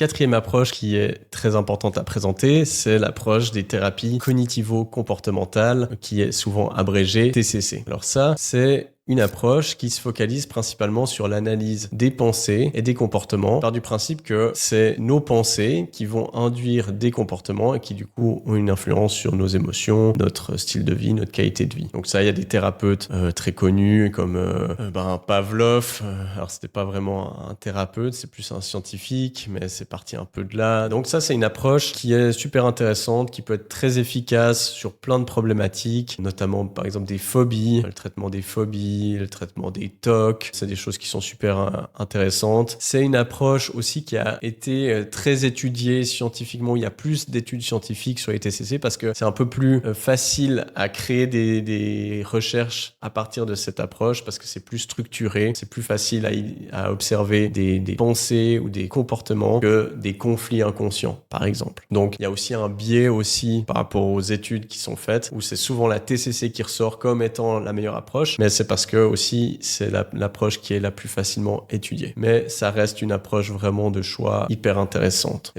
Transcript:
quatrième approche qui est très importante à présenter, c'est l'approche des thérapies cognitivo-comportementales, qui est souvent abrégée TCC. Alors ça, c'est une approche qui se focalise principalement sur l'analyse des pensées et des comportements, par du principe que c'est nos pensées qui vont induire des comportements et qui du coup ont une influence sur nos émotions, notre style de vie, notre qualité de vie. Donc ça, il y a des thérapeutes très connus comme Pavlov. Alors c'était pas vraiment un thérapeute, c'est plus un scientifique, mais c'est parti un peu de là. Donc ça, c'est une approche qui est super intéressante, qui peut être très efficace sur plein de problématiques, notamment par exemple des phobies, le traitement des phobies, le traitement des TOC, c'est des choses qui sont super intéressantes. C'est une approche aussi qui a été très étudiée scientifiquement. Il y a plus d'études scientifiques sur les TCC parce que c'est un peu plus facile à créer des recherches à partir de cette approche parce que c'est plus structuré, c'est plus facile à observer des pensées ou des comportements que des conflits inconscients, par exemple. Donc, il y a aussi un biais aussi par rapport aux études qui sont faites où c'est souvent la TCC qui ressort comme étant la meilleure approche, mais c'est parce que aussi c'est l'approche qui est la plus facilement étudiée. Mais ça reste une approche vraiment de choix hyper intéressante.